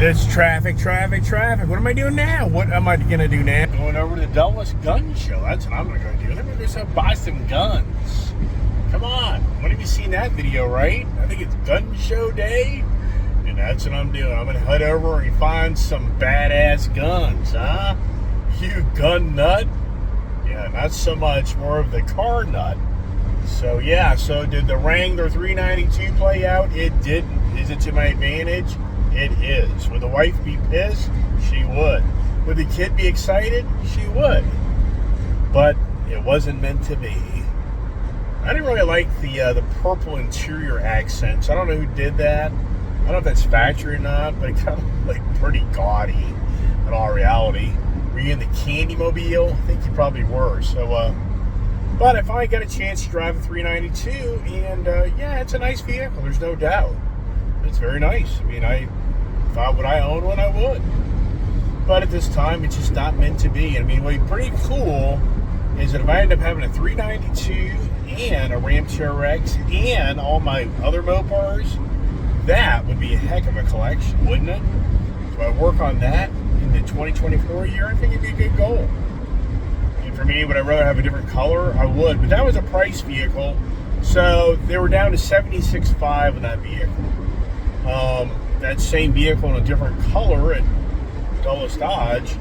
It's traffic. What am I doing now? What am I gonna do now? Going over to the Dulles Gun Show. That's what I'm gonna go do. I'm gonna go buy some guns. Come on. When have you seen that video, right? I think it's gun show day. And that's what I'm doing. I'm gonna head over and find some badass guns, huh? You gun nut? Yeah, not so much, more of the car nut. So yeah, so did the Wrangler 392 play out? It didn't. Is it to my advantage? It is. Would the wife be pissed? She would. Would the kid be excited? She would. But it wasn't meant to be. I didn't really like the purple interior accents. I don't know who did that. I don't know if that's factory or not, but it kind of like pretty gaudy in all reality. Were you in the Candy Mobile? I think you probably were. So, but I finally got a chance to drive a 392, and yeah, it's a nice vehicle. There's no doubt. It's very nice. I mean, if I would own one, I would. But at this time, it's just not meant to be. I mean, what's pretty cool is that if I end up having a 392 and a Ram TRX and all my other Mopars, that would be a heck of a collection, wouldn't it? So I work on that in the 2024 year. I think it'd be a good goal. And for me, would I rather have a different color? I would. But that was a price vehicle. So they were down to $76,500 in that vehicle. That same vehicle in a different color at Dulles Dodge,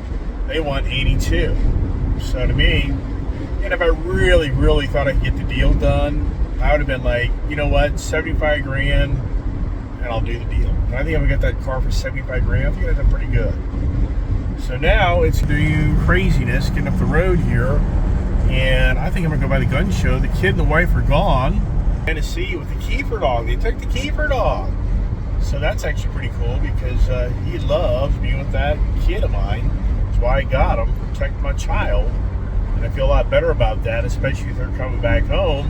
they want $82,000. So to me, and if I really, really thought I could get the deal done, I would have been like, you know what, $75,000, and I'll do the deal. And I think I'm gonna get that car for $75,000. I think that's pretty good. So now it's the craziness getting up the road here, and I think I'm gonna go by the gun show. The kid and the wife are gone. Tennessee with the Kiefer dog. They took the Kiefer dog. So that's actually pretty cool because he loves being with that kid of mine. That's why I got him, protect my child. And I feel a lot better about that, especially if they're coming back home,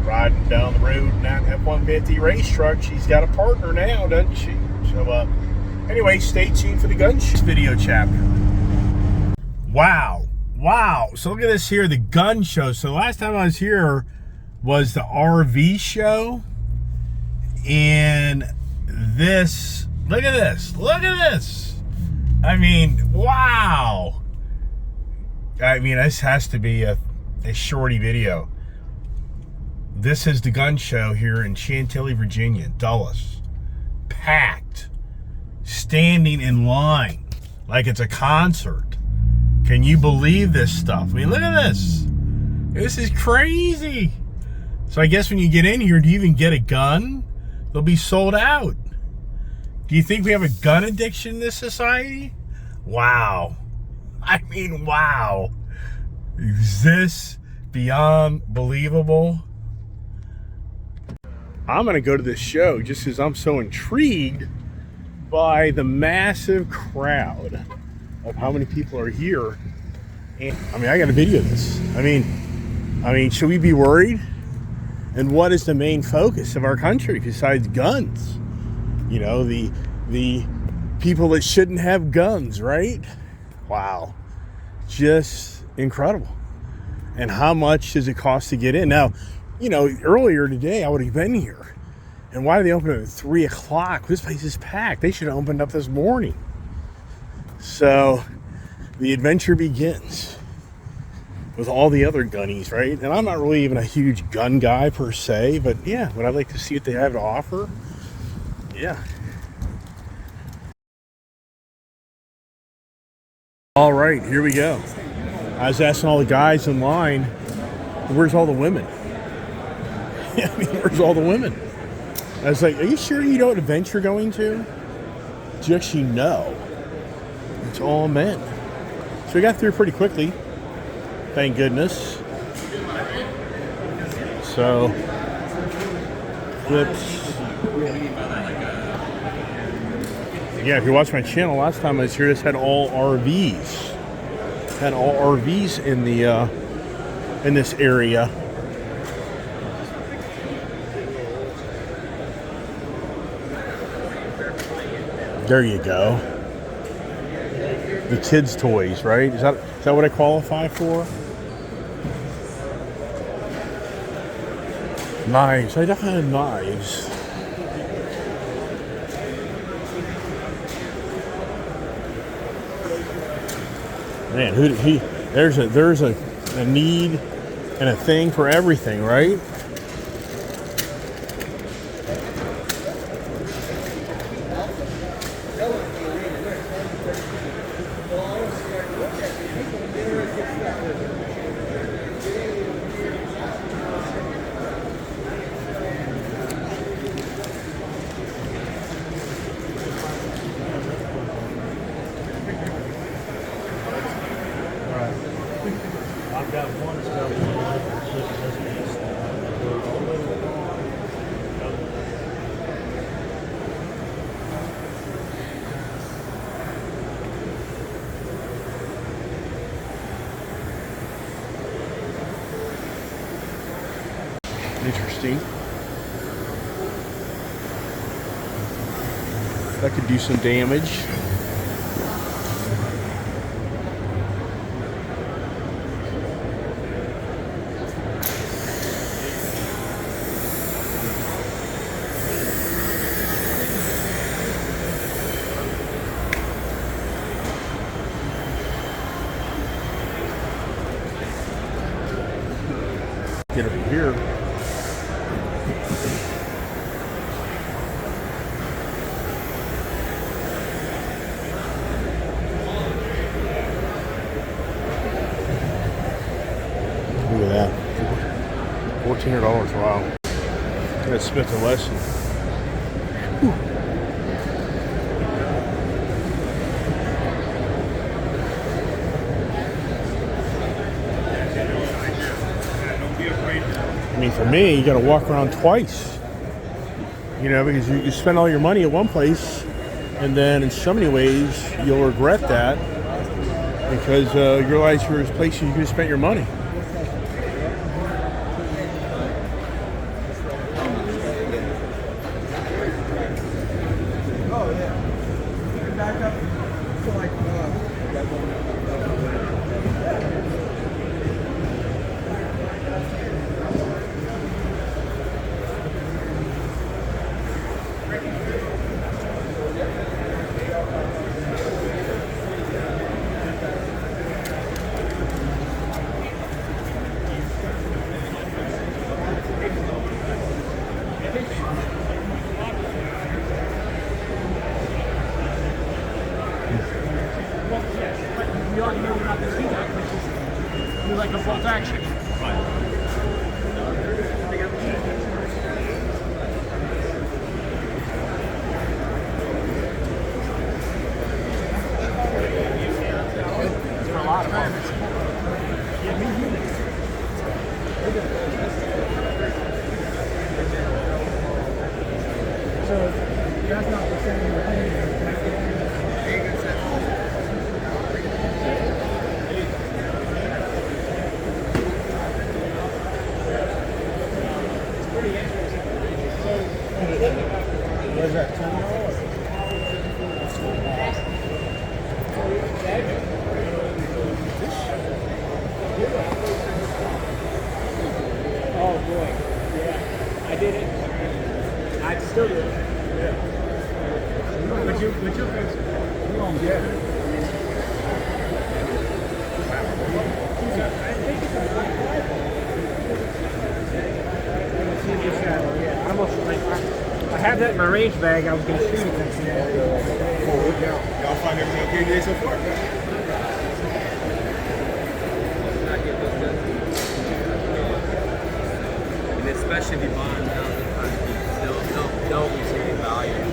riding down the road in that F-150 race truck. She's got a partner now, doesn't she? So anyway, stay tuned for the gun video chapter. Wow. So look at this here, the gun show. So the last time I was here was the RV show. And this, look at this. I mean, wow. I mean, this has to be a shorty video. This is the gun show here in Chantilly, Virginia, Dulles. Packed. Standing in line like it's a concert. Can you believe this stuff? I mean, look at this. This is crazy. So I guess when you get in here, do you even get a gun? They'll be sold out. Do you think we have a gun addiction in this society? Wow. I mean, wow. Is this beyond believable? I'm going to go to this show just because I'm so intrigued by the massive crowd of how many people are here. And I mean, I got to video this. I mean, should we be worried? And what is the main focus of our country besides guns? You know, the people that shouldn't have guns, right? Wow. Just incredible. And how much does it cost to get in? Now, you know, earlier today I would have been here. And why do they open at 3 o'clock? This place is packed. They should have opened up this morning. So the adventure begins with all the other gunnies, right? And I'm not really even a huge gun guy per se, but yeah, would I like to see what they have to offer? Yeah. All right, here we go. I was asking all the guys in line, where's all the women? I mean, where's all the women? I was like, are you sure you know what event you're going to? Do you actually know? It's all men. So we got through pretty quickly. Thank goodness. So, clips. Yeah, if you watch my channel, last time I was here, this had all RVs. Had all RVs in the in this area. There you go. The kids' toys, right? Is that what I qualify for? Knives. I definitely have knives. Man, there's a need and a thing for everything, right? I've got one stuff. Interesting. That could do some damage. Get over here. Look at that. $1,400. Wow. That's Smith & Wesson. Whew. I mean, for me, you got to walk around twice. You know, because you spend all your money at one place, and then in so many ways, you'll regret that because you realize there's places you could have spent your money. Oh, yeah. Back up to like, We already know we're not going to do that, which is do like a bolt action. For a lot of moments. Yeah, me neither. So that's not the same thing. what is that, 10 Oh boy, yeah, I did it. I'd still do it. Yeah. But you won't get it. Yeah, I almost like I have that in my range bag. I was going to shoot it. Y'all find everything okay today so far? And especially if you buy them now, they'll be seeing value.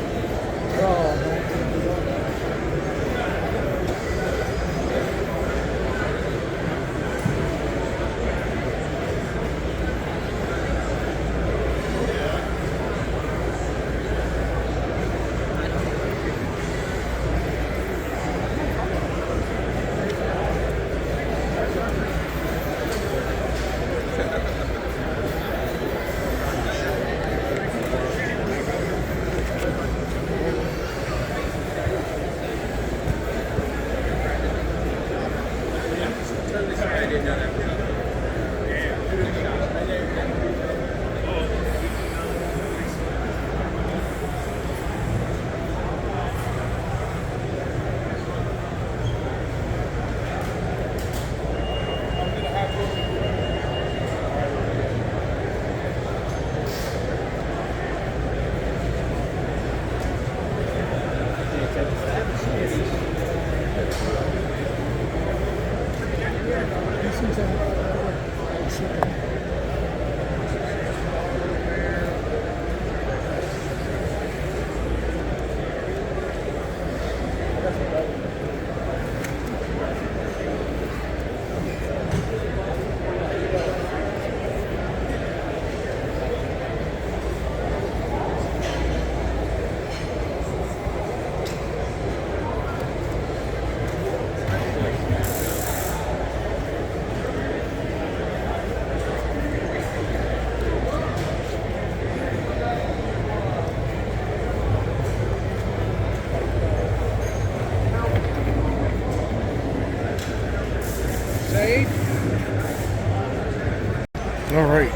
All right.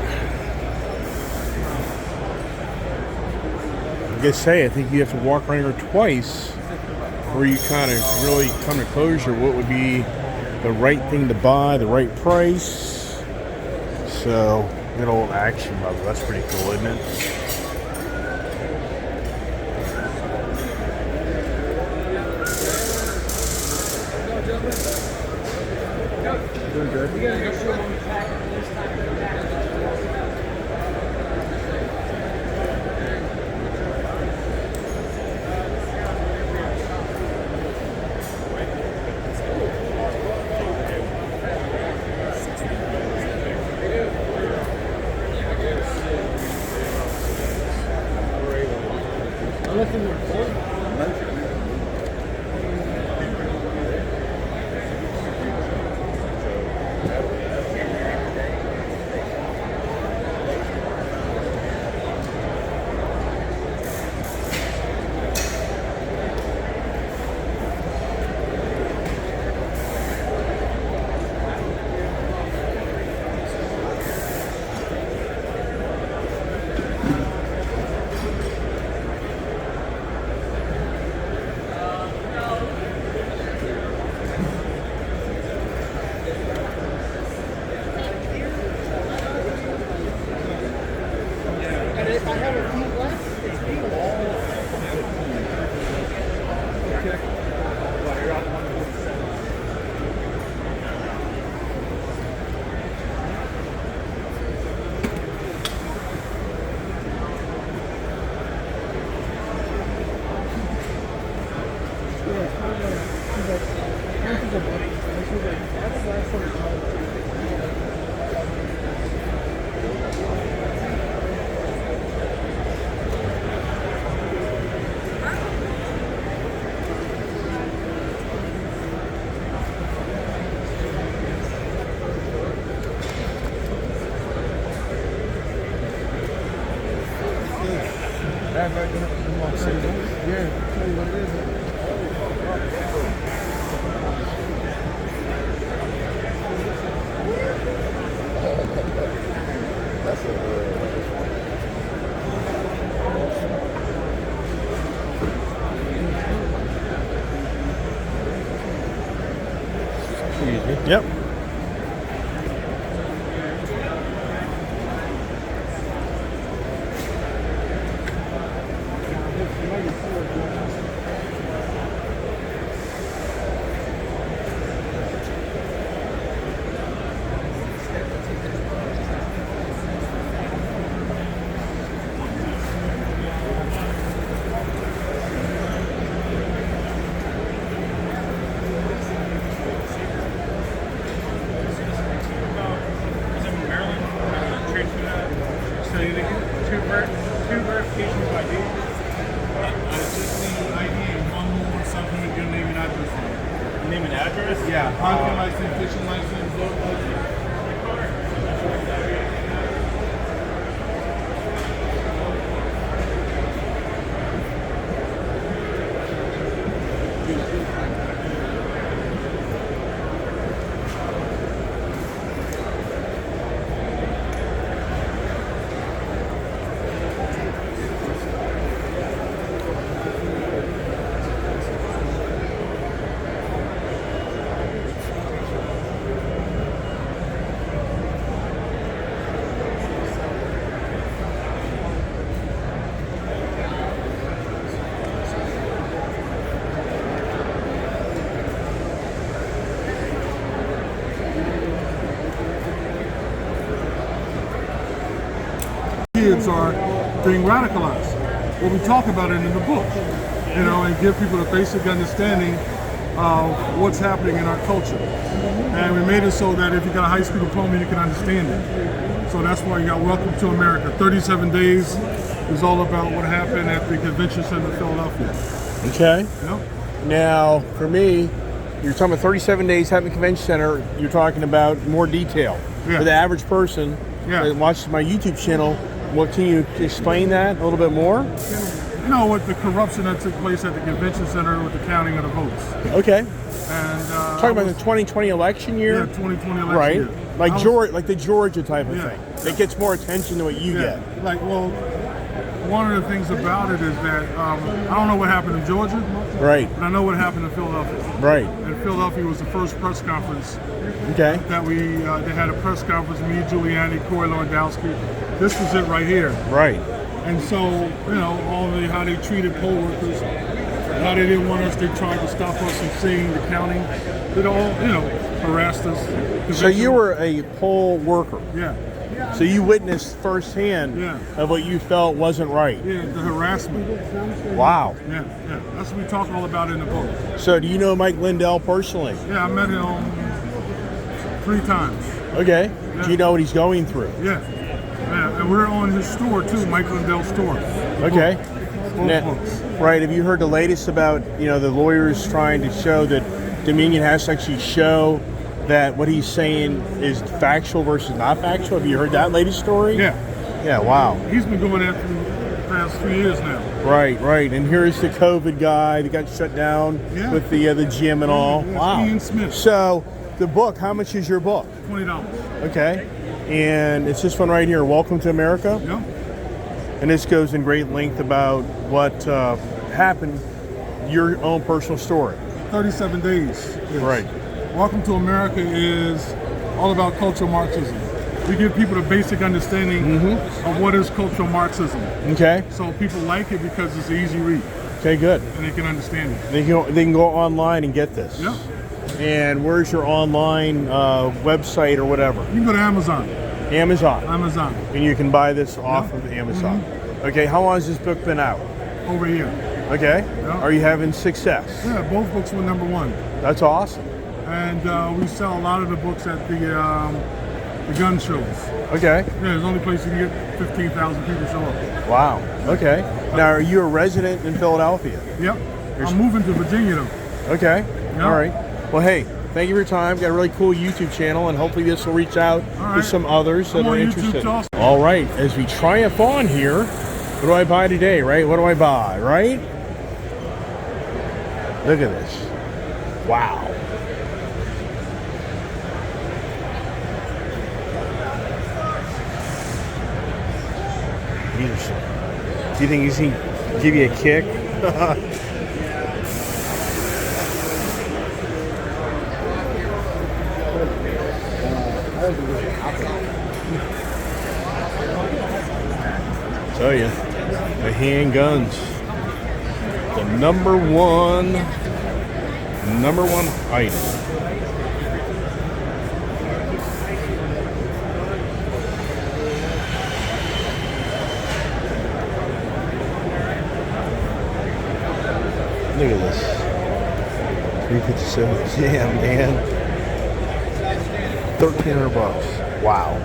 I think you have to walk around here twice where you kind of really come to closure what would be the right thing to buy, the right price. So, good old action level. That's pretty cool, isn't it? Doing good. Yeah, tell you what it is. Yep. Two verifications of ID. Just the ID and one more something with your name and address. Name and address? Yeah, hunting license, fishing license, boat license. Kids are being radicalized. Well, we talk about it in the book, you know, and give people the basic understanding of what's happening in our culture. And we made it so that if you got a high school diploma, you can understand it. So that's why you got Welcome to America. 37 Days is all about what happened at the Convention Center in Philadelphia. Okay. Yep. Now, for me, you're talking about 37 days at the convention center. You're talking about more detail. Yeah. For the average person Yeah. that watches my YouTube channel, what can you explain that a little bit more? you know, with the corruption that took place at the convention center with the counting of the votes. Okay. And Talking about the 2020 election year? Yeah, 2020 election Right. year. Like the Georgia type of Yeah. thing. It gets more attention than what you Yeah, get. like, well, one of the things about it is that I don't know what happened in Georgia, Right. but I know what happened in Philadelphia. Right. And Philadelphia was the first press conference Okay. that they had a press conference, me, Giuliani, Corey Lewandowski. This was it right here. Right. And so, you know, how they treated poll workers, how they didn't want us, they tried to stop us from seeing the counting. They all, you know, harassed us. So you were a poll worker. Yeah. So you witnessed firsthand Yeah. of what you felt wasn't right. Yeah, the harassment. Wow. Yeah, yeah. That's what we talk all about in the book. So do you know Mike Lindell personally? Yeah, I met him 3 times. Okay. Yeah. Do you know what he's going through? Yeah. Yeah, and we're on his store too, Mike Lindell's store. Okay. Both Now- books. right. Have you heard the latest about, you know, the lawyers trying to show that Dominion has to actually show that what he's saying is factual versus not factual? Have you heard that latest story? Yeah. Yeah, wow. He's been doing that for the past 3 years now. Right, right. And here's the COVID guy that got shut down Yeah. with the gym and all. Yeah, Wow. Ian Smith. So the book, how much is your book? $20. Okay. And it's this one right here, Welcome to America. Yeah. And this goes in great length about what happened, your own personal story. 37 days. Yes. Right. Welcome to America is all about cultural Marxism. We give people the basic understanding of what is cultural Marxism. Okay. So people like it because it's an easy read Okay, good. and they can understand it. They can go online and get this. Yeah. And where's your online website or whatever? You can go to Amazon. Amazon. Amazon. And you can buy this off of Amazon. Okay, how long has this book been out? Over here. Okay. Yeah. Are you having success? Yeah, both books were #1. That's awesome. And we sell a lot of the books at the gun shows. Okay. Yeah, it's the only place you can get 15,000 people show up. Wow. Okay. Now, are you a resident in Philadelphia? Yep. I'm moving to Virginia though. Okay. Yeah. All right. Well, hey, thank you for your time. Got a really cool YouTube channel, and hopefully this will reach out All to right. some others that I'm are on YouTube interested. too also. All right. As we triumph on here, what do I buy today, right? What do I buy, right? Look at this. Wow. Interesting. Do you think he's going to give you a kick? Tell you, the handguns, the number one item. Look at this. 357. Yeah, man. $1,300. Wow.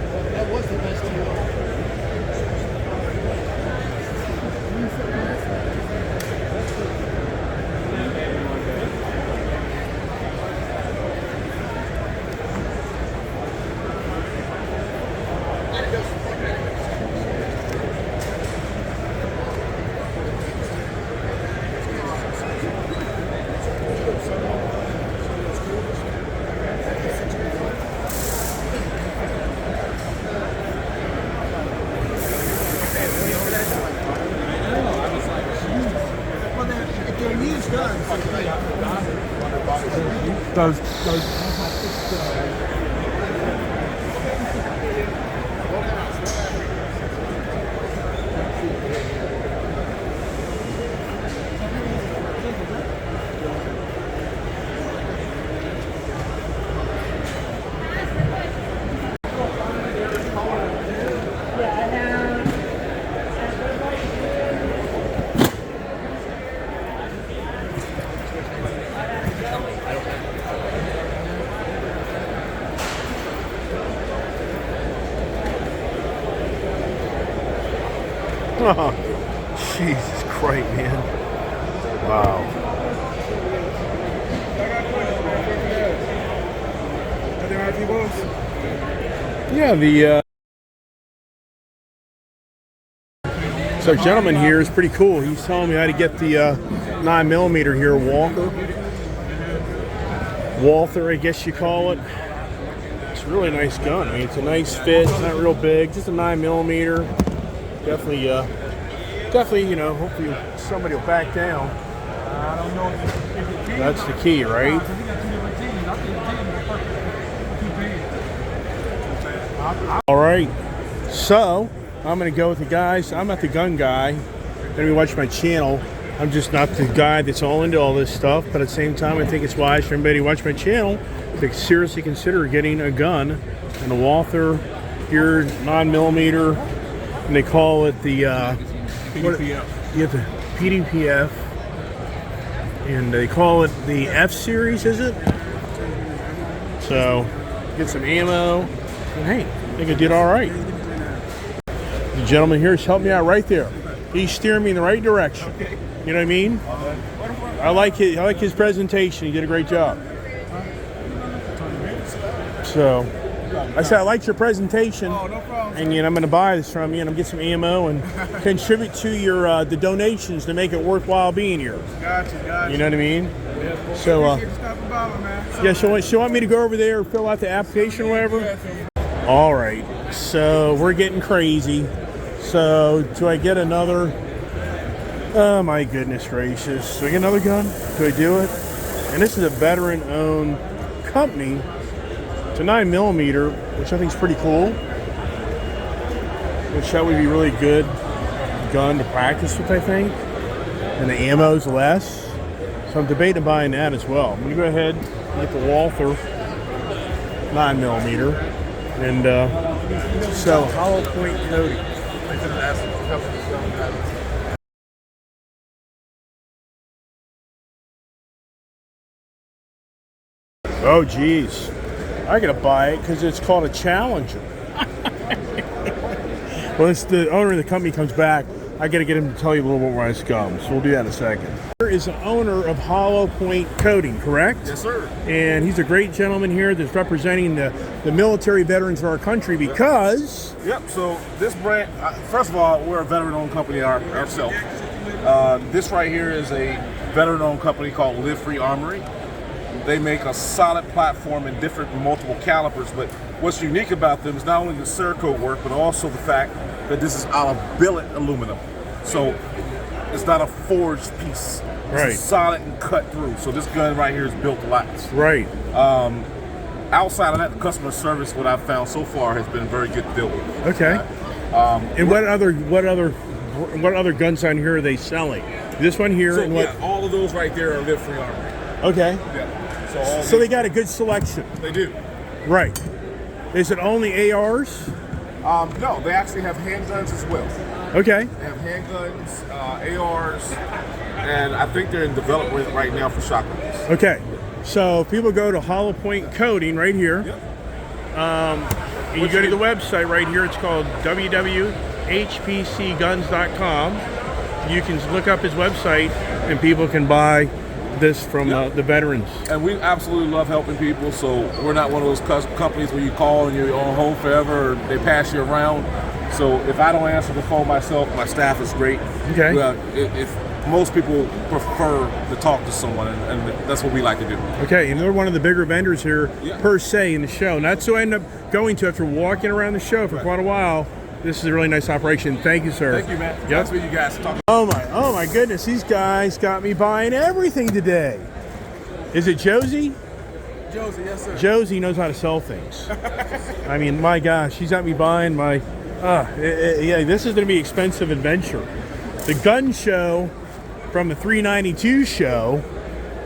Does Oh, Jesus Christ, man. Wow. Yeah, the So gentleman here is pretty cool. He's telling me how to get the 9mm here, Walther, I guess you call it. It's a really nice gun. I mean, it's a nice fit. It's not real big. Just a 9mm. Definitely, you know. Hopefully, somebody will back down. I don't know if it That's the key, right? All right. So I'm gonna go with the guys. I'm not the gun guy. Maybe watch my channel. I'm just not the guy that's all into all this stuff. But at the same time, I think it's wise for everybody to watch my channel to seriously consider getting a gun. And a Walther here, 9mm, and they call it the PDPF. You have the PDPF, and they call it the F series, is it? So get some ammo, and hey, I think I did all right. The gentleman here has helped me out right there. He's steering me in the right direction. You know what I mean? I like his presentation. He did a great job. So I said I liked your presentation, and I'm going to buy this from you, and I'm going to get some ammo and contribute to your the donations to make it worthwhile being here. Gotcha. You know what I mean? So yeah, she'll want me to go over there and fill out the application or whatever. All right, so we're getting crazy. So do I get another? Oh my goodness gracious! Do I get another gun? Do I do it? And this is a veteran-owned company. It's a 9mm, which I think is pretty cool. Which that would be really good gun to practice with, I think. And the ammo's less. So I'm debating buying that as well. I'm going to go ahead and get the Walther 9mm. And so hollow point coating. Oh geez, I gotta buy it because it's called a Challenger. Well, it's the owner of the company comes back. I gotta get him to tell you a little bit where this comes. So we'll do that in a second. Here is the owner of Hollow Point Coating, correct? Yes, sir. And he's a great gentleman here that's representing the military veterans of our country because... Yep, so this brand, first of all, we're a veteran-owned company ourselves. This right here is a veteran-owned company called Live Free Armory. They make a solid platform in different multiple calibers, but what's unique about them is not only the Cerakote work, but also the fact that this is out of billet aluminum. So it's not a forged piece. It's solid and cut through. So this gun right here is built to last. Right. Outside of that, the customer service, what I've found so far, has been very good to deal with. Okay. And what other guns on here are they selling? This one here, So, and what? yeah, all of those right there are Live Free Armory. Okay. Yeah. So they got a good selection. They do. Right. Is it only ARs? No, they actually have handguns as well. Okay. They have handguns, ARs, and I think they're in development right now for shotguns. Okay. So people go to Hollow Point Coating right here. Yep. And you go to the website right here. It's called www.hpcguns.com. You can look up his website, and people can buy this from the veterans. And we absolutely love helping people, so we're not one of those companies where you call and you're on hold forever, or they pass you around. So if I don't answer the phone myself, my staff is great. Okay. Well, if most people prefer to talk to someone, and that's what we like to do. Okay, and they're one of the bigger vendors here, Yeah. per se, in the show. And that's who I end up going to after walking around the show for quite a while. This is a really nice operation. Thank you, sir. Thank you, man. Yep. That's what you guys talk about. Oh my goodness, these guys got me buying everything today. Is it Josie? Josie, yes, sir. Josie knows how to sell things. I mean, my gosh, she's got me buying my, yeah, this is gonna be an expensive adventure. The gun show from the 392 show,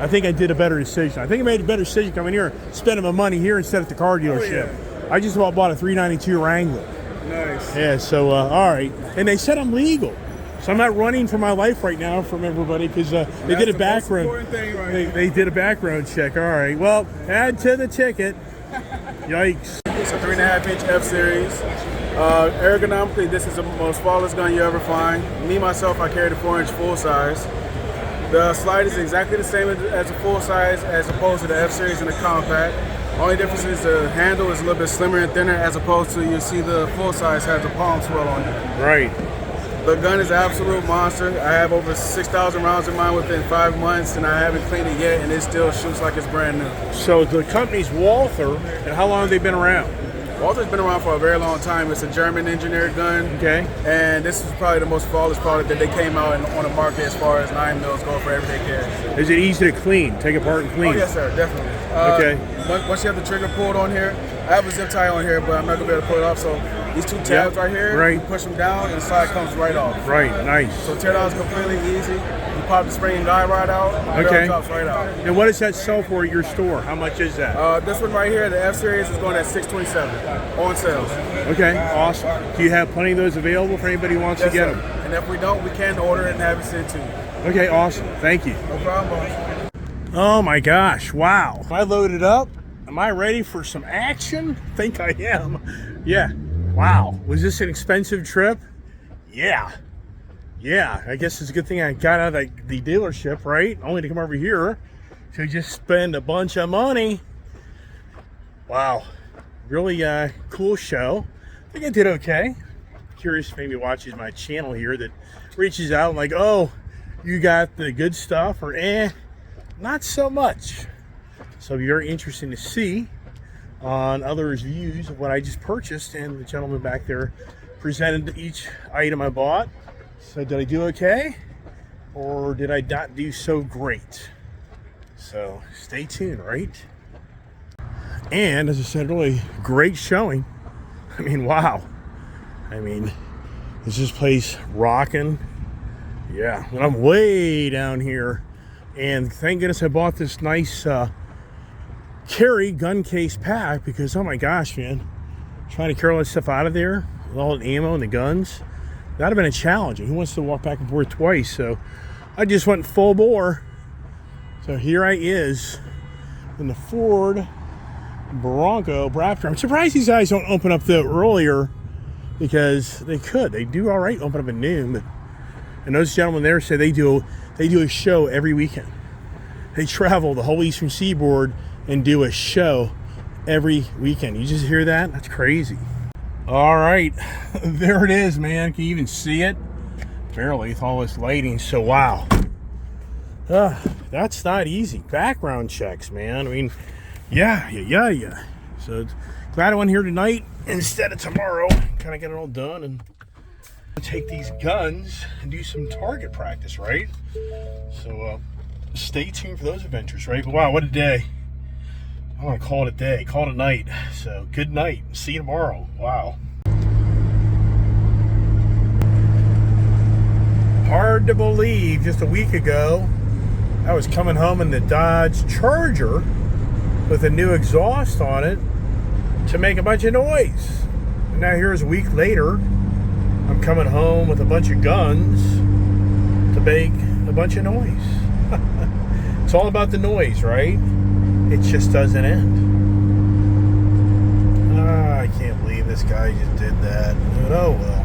I think I did a better decision. I think I made a better decision coming here, spending my money here instead of the car dealership. I just about bought a 392 Wrangler. Nice. Yeah, so, all right. And they said I'm legal. So I'm not running for my life right now from everybody because they did a background. They did a background check. All right. Well, add to the ticket. Yikes. It's a 3.5-inch F series. Ergonomically, this is the most flawless gun you ever find. Me myself, I carry the 4-inch full size. The slide is exactly the same as a full size as opposed to the F series and the compact. Only difference is the handle is a little bit slimmer and thinner as opposed to you see the full size has a palm swell on it. Right. The gun is an absolute monster. I have over 6,000 rounds in mine within 5 months, and I haven't cleaned it yet, and it still shoots like it's brand new. So the company's Walther, and how long have they been around? Walther's been around for a very long time. It's a German engineered gun. Okay. And this is probably the most flawless product that they came out on the market as far as 9 mils go for everyday carry. Is it easy to clean? Take apart and clean? Oh, yes, sir, definitely. Okay. Once you have the trigger pulled on here, I have a zip tie on here, but I'm not going to be able to pull it off. So these 2 tabs right here, right. you push them down, and the slide comes right off. Right, nice. So tear down is completely easy. You pop the spring and guy right out, and the barrel drops right out. And what does that sell for at your store? How much is that? This one right here, the F Series, is going at $627 on sales. Okay, awesome. Do you have plenty of those available for anybody who wants to get them? And if we don't, we can order it and have it sent to you. Okay, awesome. Thank you. No problem, boss. Oh my gosh, wow. Am I loaded up? Am I ready for some action? I think I am. Yeah. Wow. Was this an expensive trip? Yeah. Yeah, I guess it's a good thing I got out of the dealership, right? Only to come over here to just spend a bunch of money. Wow. Really cool show. I think I did okay. Curious if maybe watches my channel here that reaches out and like, oh, you got the good stuff, or not so much. So it'll be very interesting to see on others' views of what I just purchased, and the gentleman back there presented each item I bought. So did I do okay, or did I not do so great? So stay tuned, right? And as I said, really great showing. I mean, wow. I mean, is this place rocking? Yeah, and I'm way down here, and thank goodness I bought this nice carry gun case pack, because oh my gosh, man, trying to carry all that stuff out of there with all the ammo and the guns, that'd have been a challenge. And who wants to walk back and forth twice? So I just went full bore. So here I is in the Ford Bronco Raptor. I'm surprised these guys don't open up the earlier, because they could. They do all right open up at noon, but and those gentlemen there say they do a show every weekend. They travel the whole Eastern Seaboard and do a show every weekend. You just hear that? That's crazy. All right, there it is, man. Can you even see it? Barely with all this lighting. So wow, that's not easy. Background checks, man. I mean, yeah. So glad I went here tonight instead of tomorrow. Kind of get it all done and take these guns and do some target practice, right? So stay tuned for those adventures, right? But wow, what a day. I want to call it a day, call it a night. So good night. See you tomorrow. Wow. Hard to believe, just a week ago, I was coming home in the Dodge Charger with a new exhaust on it to make a bunch of noise. And now here's a week later, I'm coming home with a bunch of guns to make a bunch of noise. It's all about the noise, right? It just doesn't end. I can't believe this guy just did that. But oh well.